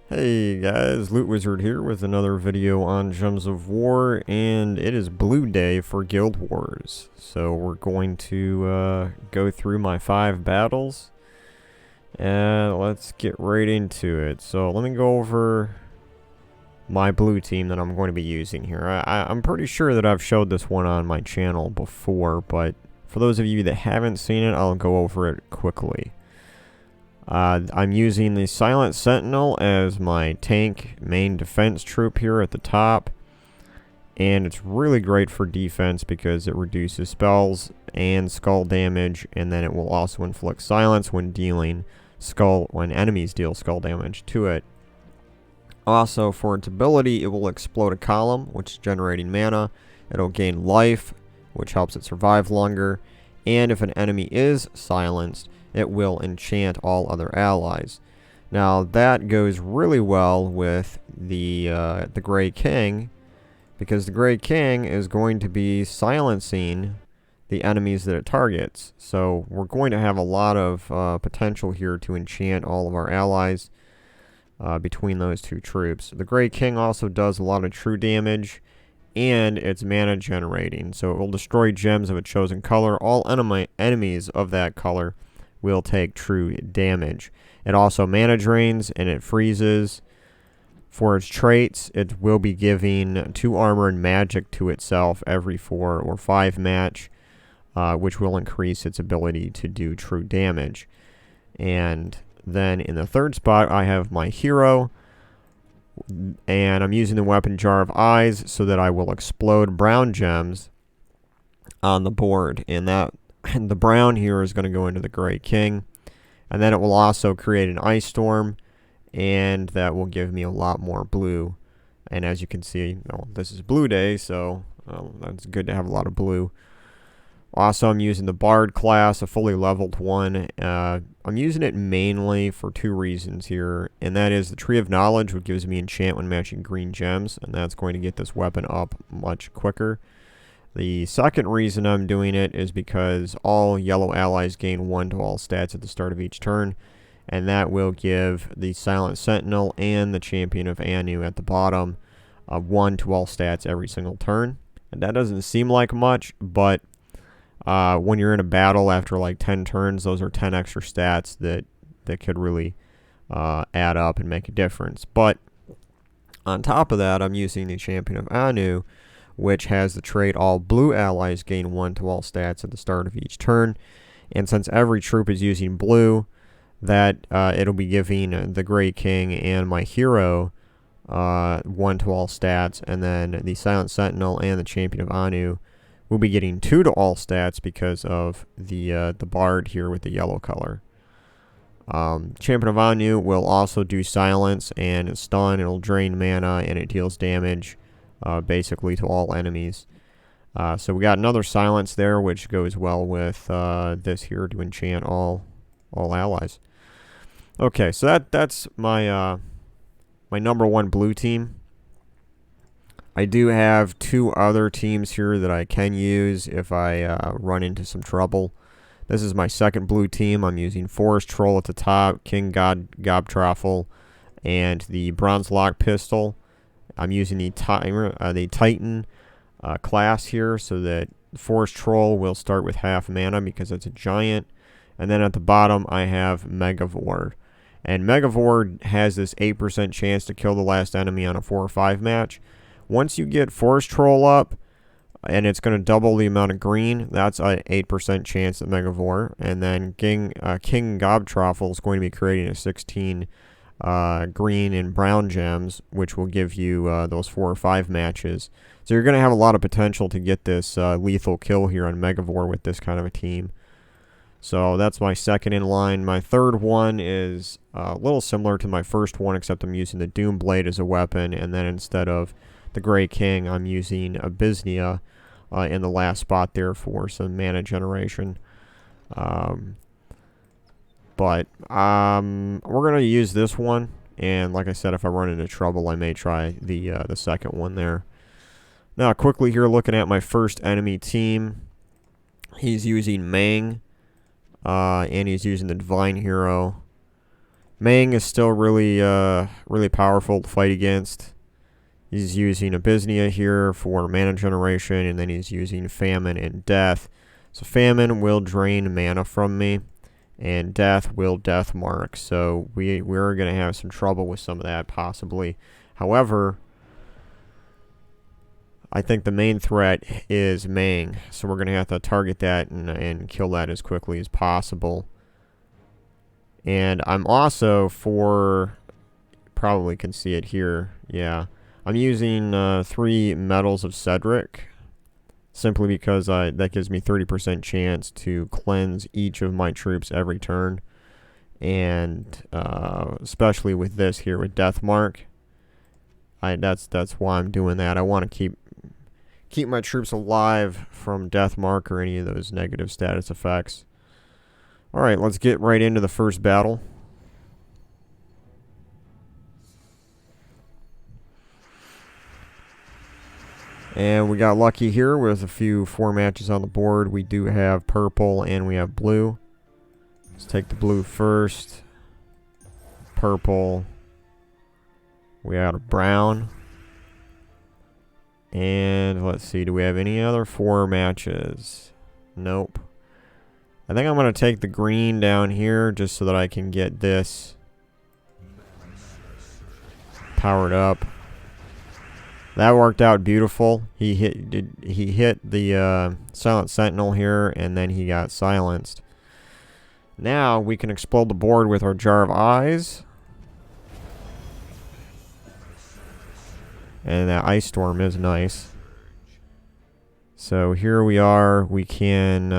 Hey guys, LootWizard here with another video on Gems of War, and it is Blue Day for Guild Wars. So we're going to go through my 5 battles, and let's get right into it. So let me go over my blue team that I'm going to be using here. I'm pretty sure that I've showed this one on my channel before, but for those of you that haven't seen it, I'll go over it quickly. I'm using the Silent Sentinel as my tank main defense troop here at the top. And it's really great for defense because it reduces spells and skull damage, and then it will also inflict silence when enemies deal skull damage to it. Also, for its ability, it will explode a column, which is generating mana. It'll gain life, which helps it survive longer. And if an enemy is silenced, it will enchant all other allies. Now that goes really well with the Grey King, because the Grey King is going to be silencing the enemies that it targets. So we're going to have a lot of potential here to enchant all of our allies between those two troops. The Grey King also does a lot of true damage, and it's mana generating, so it will destroy gems of a chosen color. All enemies of that color will take true damage. It also mana drains and it freezes. For its traits, it will be giving 2 armor and magic to itself every 4 or 5 match, which will increase its ability to do true damage. And then in the third spot, I have my hero, and I'm using the weapon Jar of Eyes so that I will explode brown gems on the board, and the brown here is going to go into the Grey King, and then it will also create an ice storm, and that will give me a lot more blue. And as you can see, this is Blue Day, so that's good to have a lot of blue. Also, I'm using the Bard class, a fully leveled one. I'm using it mainly for 2 reasons here, and that is the Tree of Knowledge, which gives me enchant when matching green gems, and that's going to get this weapon up much quicker. The second reason I'm doing it is because all yellow allies gain 1 to all stats at the start of each turn, and that will give the Silent Sentinel and the Champion of Anu at the bottom 1 to all stats every single turn. And that doesn't seem like much, but when you're in a battle after like 10 turns, those are 10 extra stats that could really add up and make a difference. But on top of that, I'm using the Champion of Anu, which has the trait all blue allies gain 1 to all stats at the start of each turn. And since every troop is using blue, that it'll be giving the Grey King and my hero 1 to all stats, and then the Silent Sentinel and the Champion of Anu will be getting 2 to all stats because of the Bard here with the yellow color. Champion of Anu will also do silence and stun. It'll drain mana and it deals damage basically to all enemies. So we got another silence there, which goes well with this here to enchant all allies. Okay, so that's my my number 1 blue team. I do have 2 other teams here that I can use if I run into some trouble. This is my second blue team. I'm using Forest Troll at the top, King Gobtruffle, and the Bronzelock pistol. I'm using the Titan class here, so that Forest Troll will start with half mana because it's a giant. And then at the bottom, I have Megavore. And Megavore has this 8% chance to kill the last enemy on a 4 or 5 match. Once you get Forest Troll up, and it's going to double the amount of green, that's an 8% chance at Megavore. And then King Gobtruffle is going to be creating a 16 green and brown gems, which will give you those 4 or 5 matches. So you're going to have a lot of potential to get this lethal kill here on Megavore with this kind of a team. So that's my second in line. My third one is a little similar to my first one, except I'm using the Doom Blade as a weapon, and then instead of the Grey King, I'm using Abysnia in the last spot there for some mana generation. But we're going to use this one, and like I said, if I run into trouble, I may try the second one there. Now, quickly here, looking at my first enemy team, he's using Mang, and he's using the Divine Hero. Mang is still really powerful to fight against. He's using Abyssnia here for mana generation, and then he's using Famine and Death. So Famine will drain mana from me, and Death will Death Mark. So we're going to have some trouble with some of that, possibly. However, I think the main threat is Mang, so we're going to have to target that and kill that as quickly as possible. And I'm also probably can see it here, yeah. I'm using 3 Medals of Cedric, simply because that gives me 30% chance to cleanse each of my troops every turn. And especially with this here, with Death Mark, that's why I'm doing that. I want to keep my troops alive from Death Mark or any of those negative status effects. Alright, let's get right into the first battle. And we got lucky here with a few 4 matches on the board. We do have purple and we have blue. Let's take the blue first. Purple. We got a brown. And let's see, do we have any other 4 matches? Nope. I think I'm going to take the green down here just so that I can get this powered up. That worked out beautiful. He hit the Silent Sentinel here, and then he got silenced. Now we can explode the board with our Jar of Eyes. And that Ice Storm is nice. So here we are. We can...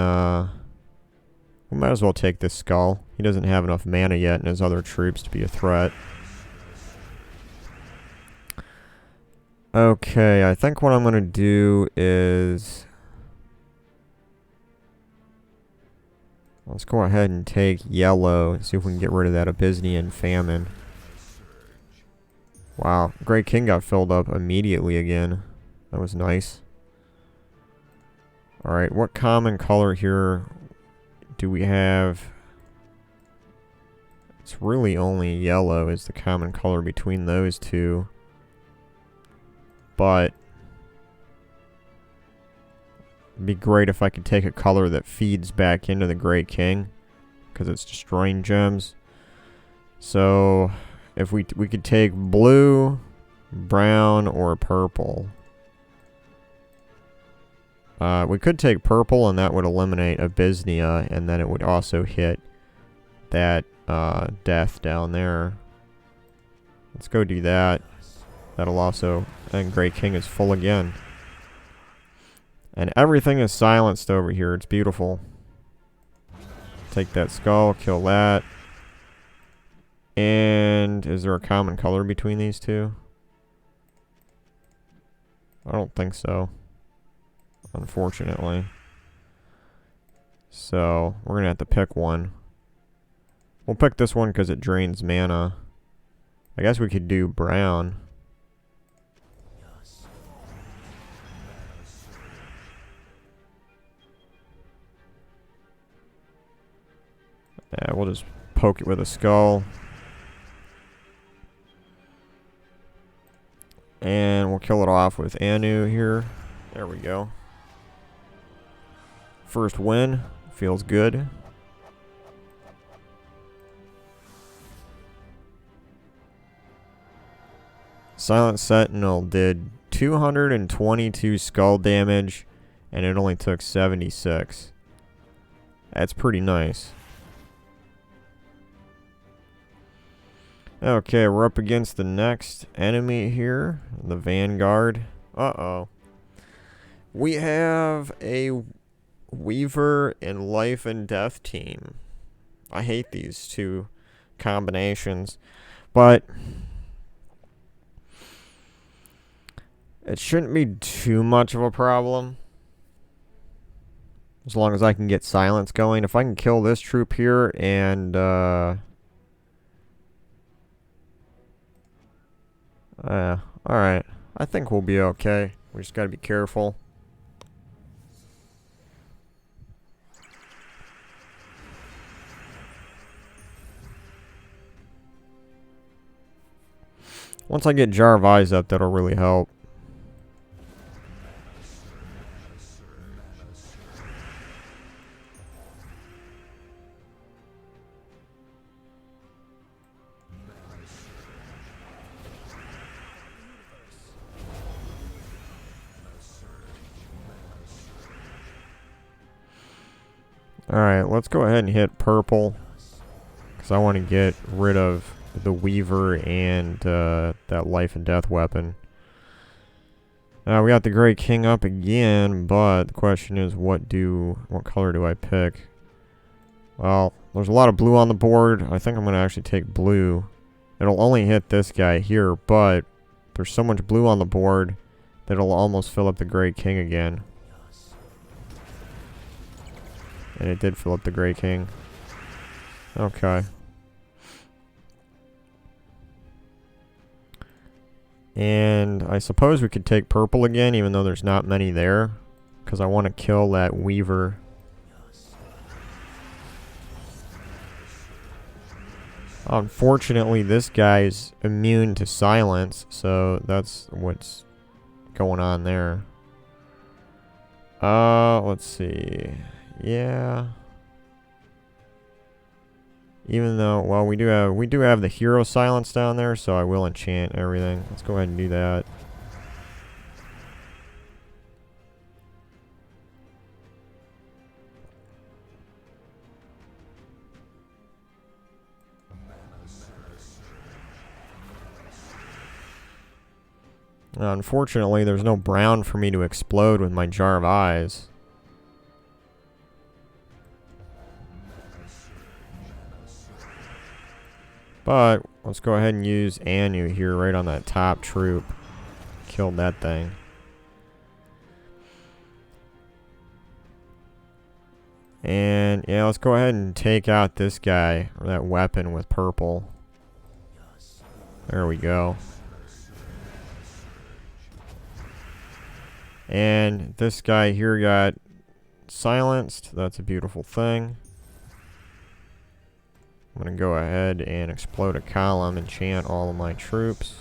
we might as well take this Skull. He doesn't have enough mana yet and his other troops to be a threat. Okay, I think what I'm going to do is... let's go ahead and take yellow and see if we can get rid of that Abyssnia and Famine. Wow, Great King got filled up immediately again. That was nice. Alright, what common color here do we have? It's really only yellow is the common color between those two. But it'd be great if I could take a color that feeds back into the Great King, because it's destroying gems. So if we could take blue, brown, or purple. We could take purple, and that would eliminate Abyssnia, and then it would also hit that death down there. Let's go do that. That'll also... and Great King is full again. And everything is silenced over here. It's beautiful. Take that skull, kill that. And is there a common color between these two? I don't think so, unfortunately. So we're gonna have to pick one. We'll pick this one because it drains mana. I guess we could do brown. Yeah, we'll just poke it with a skull. And we'll kill it off with Anu here. There we go. First win. Feels good. Silent Sentinel did 222 skull damage, and it only took 76. That's pretty nice. Okay, we're up against the next enemy here, the Vanguard. Uh-oh. We have a Weaver and Life and Death team. I hate these two combinations, but it shouldn't be too much of a problem. As long as I can get silence going. If I can kill this troop here and, alright. I think we'll be okay. We just gotta be careful. Once I get Jar of Eyes up, that'll really help. Alright, let's go ahead and hit purple, because I want to get rid of the Weaver and that life and death weapon. We got the Great King up again, but the question is, what color do I pick? Well, there's a lot of blue on the board. I think I'm going to actually take blue. It'll only hit this guy here, but there's so much blue on the board that it'll almost fill up the Great King again. And it did fill up the Great King. Okay. And I suppose we could take purple again, even though there's not many there, because I want to kill that Weaver. Unfortunately, this guy's immune to silence, so that's what's going on there. Let's see. Yeah. Even though, well, we do have the hero silence down there, so I will enchant everything. Let's go ahead and do that. Unfortunately, there's no brown for me to explode with my Jar of Eyes. But let's go ahead and use Anu here right on that top troop. Killed that thing. And yeah, let's go ahead and take out this guy, or that weapon with purple. There we go. And this guy here got silenced. That's a beautiful thing. I'm going to go ahead and explode a column and enchant all of my troops.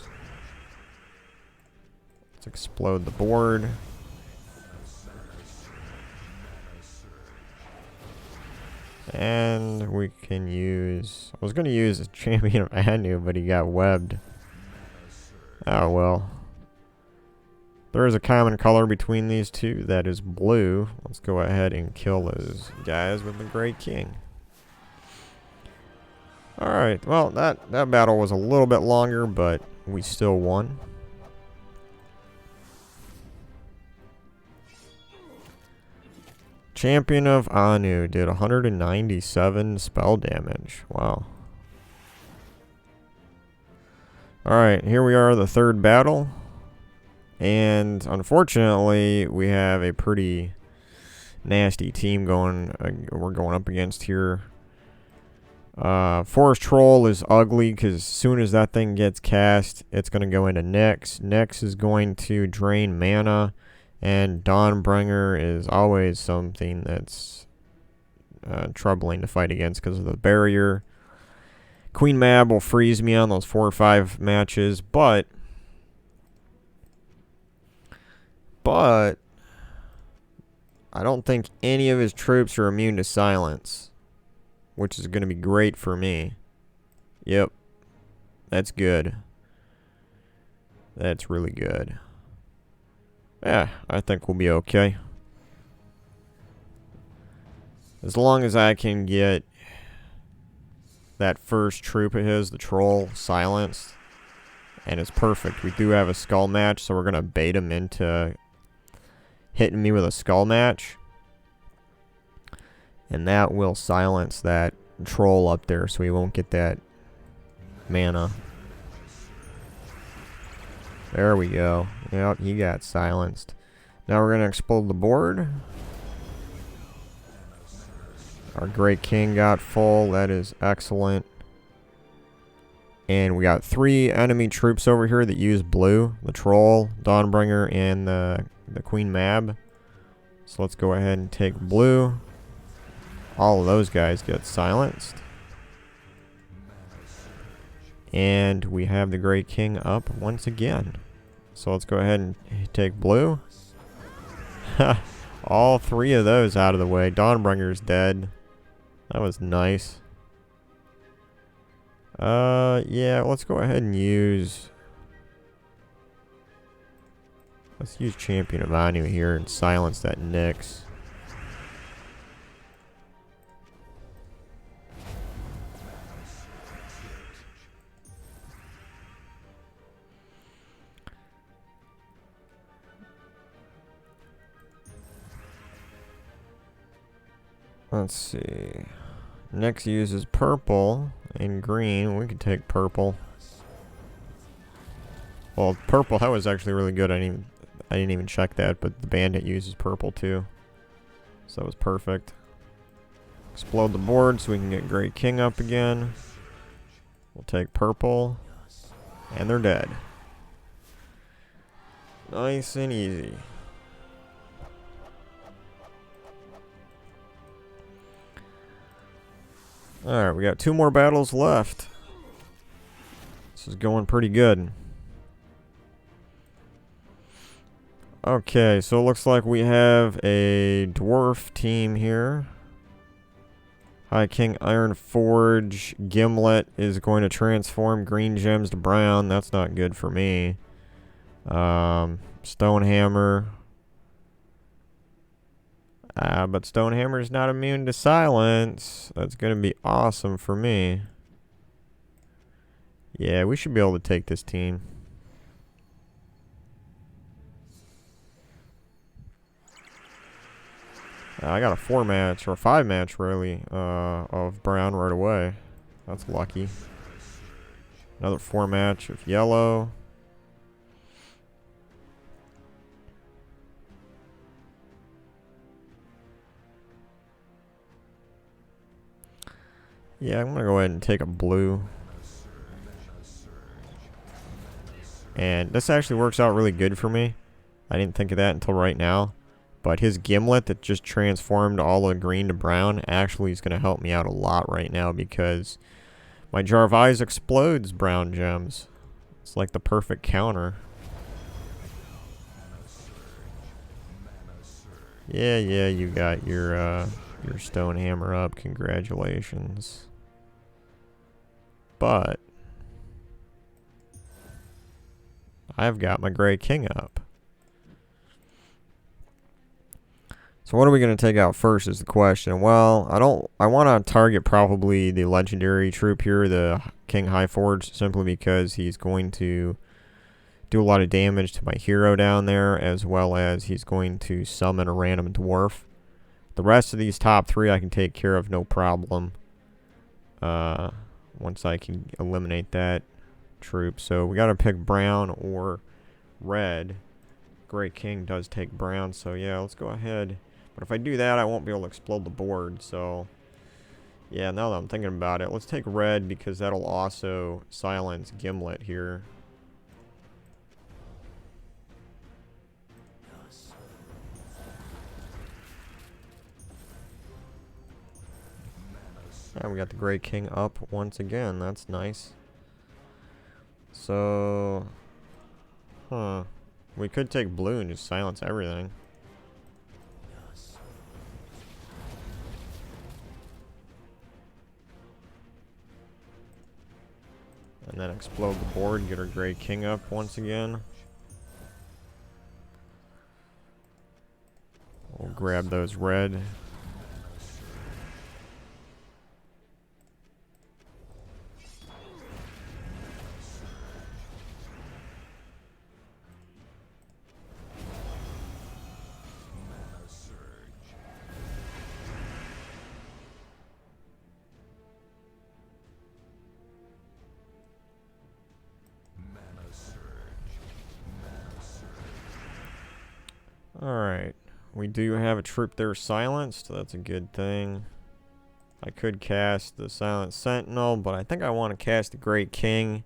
Let's explode the board. And we can use... I was going to use a Champion of Anu, but he got webbed. Oh well. There is a common color between these two. That is blue. Let's go ahead and kill those guys with the Great King. Alright, well, that battle was a little bit longer, but we still won. Champion of Anu did 197 spell damage. Wow. Alright, here we are, the third battle. And unfortunately, we have a pretty nasty team we're going up against here. Forest Troll is ugly because as soon as that thing gets cast, it's going to go into Nyx. Nyx is going to drain mana, and Dawnbringer is always something that's troubling to fight against because of the barrier. Queen Mab will freeze me on those 4 or 5 matches, but I don't think any of his troops are immune to silence, which is going to be great for me. Yep. That's good. That's really good. Yeah, I think we'll be okay. As long as I can get that first troop of his, the troll, silenced, and it's perfect. We do have a skull match, so we're going to bait him into hitting me with a skull match. And that will silence that troll up there, so he won't get that mana. There we go. Yep, he got silenced. Now we're going to explode the board. Our Great King got full. That is excellent. And we got 3 enemy troops over here that use blue. The Troll, Dawnbringer, and the Queen Mab. So let's go ahead and take blue. All of those guys get silenced. And we have the Great King up once again. So let's go ahead and take blue. All three of those out of the way. Dawnbringer's dead. That was nice. Yeah, let's go ahead and use... Let's use Champion of Anu here and silence that Nyx. Let's see. Nyx uses purple and green. We could take purple. Well, purple, that was actually really good. I didn't even check that, but the bandit uses purple too. So that was perfect. Explode the board so we can get Great King up again. We'll take purple. And they're dead. Nice and easy. Alright, we got 2 more battles left. This is going pretty good. Okay, so it looks like we have a dwarf team here. High King Ironforge. Gimlet is going to transform green gems to brown. That's not good for me. Stonehammer. But Stonehammer's not immune to silence. That's going to be awesome for me. Yeah, we should be able to take this team. I got a 4-match, or a 5-match really, of brown right away. That's lucky. Another 4-match of yellow. Yeah, I'm gonna go ahead and take a blue. And this actually works out really good for me. I didn't think of that until right now. But his Gimlet that just transformed all the green to brown actually is going to help me out a lot right now because my Jar of Eyes explodes brown gems. It's like the perfect counter. Yeah, you got your Stonehammer up. Congratulations. But I've got my Great King up. So what are we going to take out first is the question. Well, I want to target probably the legendary troop here, the King Highforge, simply because he's going to do a lot of damage to my hero down there, as well as he's going to summon a random dwarf. The rest of these top 3 I can take care of no problem. Once I can eliminate that troop. So we got to pick brown or red. Great King does take brown, so yeah, let's go ahead. But if I do that, I won't be able to explode the board, so... Yeah, now that I'm thinking about it, let's take red because that'll also silence Gimlet here. And we got the Great King up once again. That's nice. So... We could take blue and just silence everything. And then explode the board and get our Great King up once again. We'll grab those red. Alright, we do have a troop there silenced, so that's a good thing. I could cast the Silent Sentinel, but I think I want to cast the Great King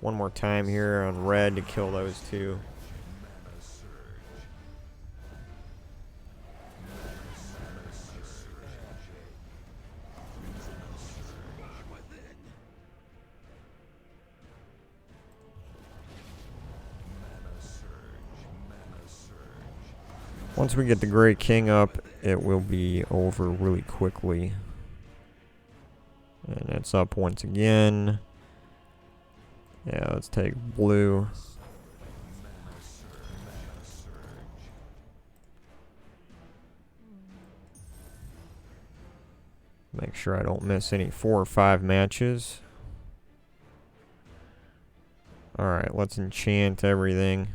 one more time here on red to kill those two. Once we get the Great King up, it will be over really quickly. And it's up once again. Yeah, let's take blue. Make sure I don't miss any 4 or 5 matches. Alright, let's enchant everything.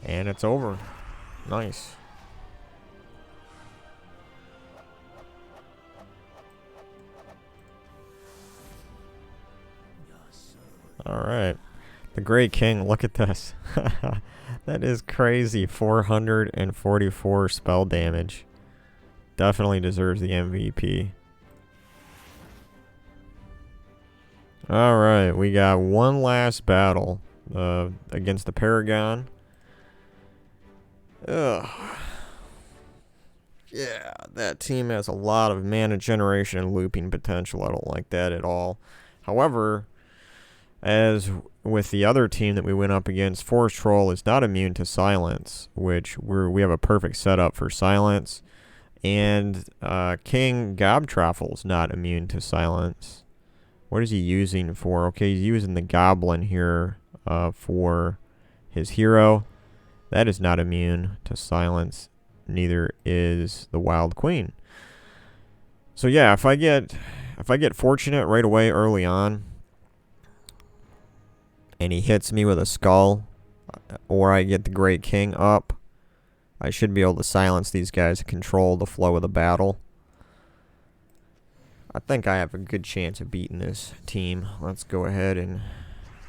And it's over. Nice. Alright. The Great King, look at this. That is crazy. 444 spell damage. Definitely deserves the MVP. Alright, we got one last battle against the Paragon. Ugh. Yeah, that team has a lot of mana generation and looping potential. I don't like that at all. However, as with the other team that we went up against, Forest Troll is not immune to silence, which we have a perfect setup for silence. And King Gobtruffle is not immune to silence. What is he using for? Okay, he's using the Goblin here for his hero. That is not immune to silence. Neither is the Wild Queen. So yeah, if I get fortunate right away early on, and he hits me with a skull, or I get the Great King up, I should be able to silence these guys and control the flow of the battle. I think I have a good chance of beating this team. Let's go ahead and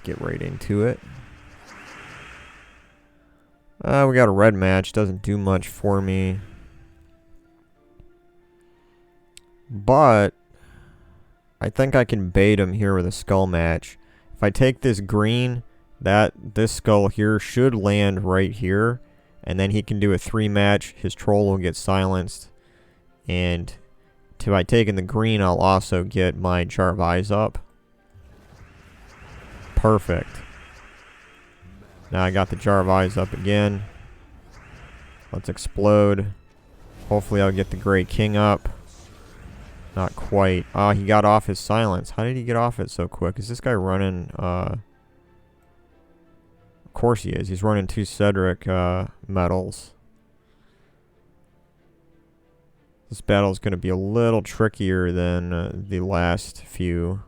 get right into it. We got a red match. Doesn't do much for me. But I think I can bait him here with a skull match. If I take this green, this skull here should land right here. And then he can do a 3 match. His troll will get silenced. And by taking the green, I'll also get my Jar of Eyes up. Perfect. Now I got the Jar of Eyes up again. Let's explode. Hopefully I'll get the Great King up. Not quite. Ah, he got off his silence. How did he get off it so quick? Is this guy running... Of course he is. He's running 2 Cedric medals. This battle is going to be a little trickier than the last few.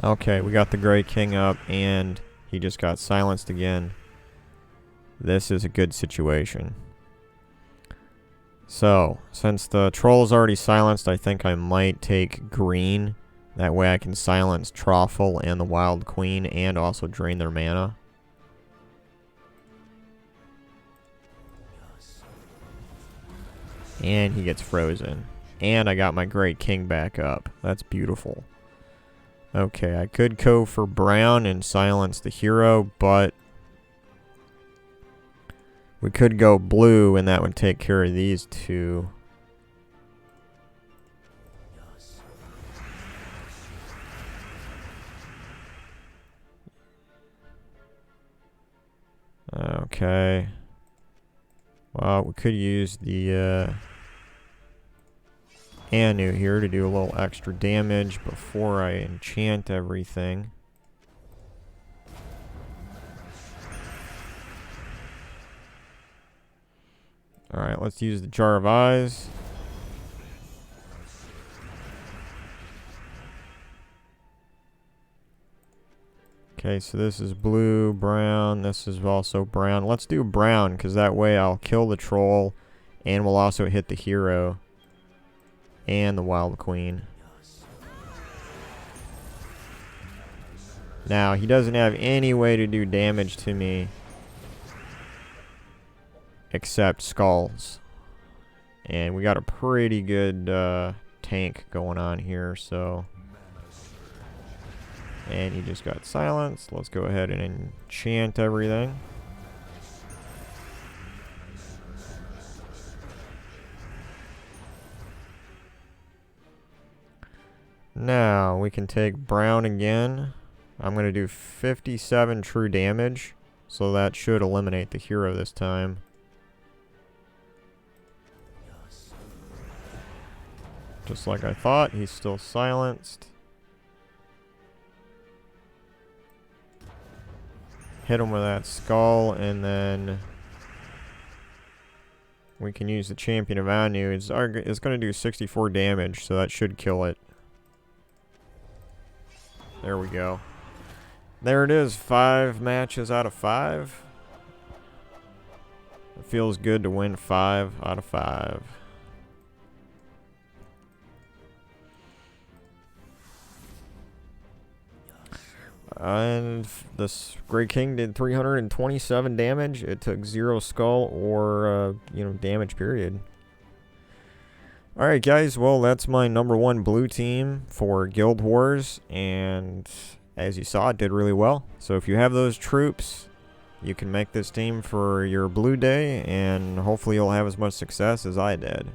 Okay, we got the Great King up, and he just got silenced again. This is a good situation. So, since the troll is already silenced, I think I might take green. That way I can silence Truffle and the Wild Queen, and also drain their mana. And he gets frozen. And I got my Great King back up. That's beautiful. Okay, I could go for brown and silence the hero, but we could go blue and that would take care of these two. Okay. Well, we could use the Anu here to do a little extra damage before I enchant everything. Alright, let's use the Jar of Eyes. Okay, so this is blue, brown, this is also brown. Let's do brown, because that way I'll kill the troll, and we'll also hit the hero. And the Wild Queen. Now, he doesn't have any way to do damage to me accept skulls. And we got a pretty good tank going on here, so... And he just got silenced. Let's go ahead and enchant everything. Now, we can take Brown again. I'm going to do 57 true damage, so that should eliminate the hero this time. Just like I thought, he's still silenced. Hit him with that skull, and then we can use the Champion of Anu. It's going to do 64 damage, so that should kill it. There we go. There it is, 5 matches out of 5. It feels good to win 5 out of 5. And this Grey King did 327 damage. It took 0 skull or, damage period. Alright guys, well that's my #1 blue team for Guild Wars, and as you saw, it did really well. So if you have those troops, you can make this team for your blue day, and hopefully you'll have as much success as I did.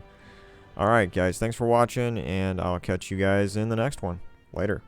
Alright guys, thanks for watching, and I'll catch you guys in the next one. Later.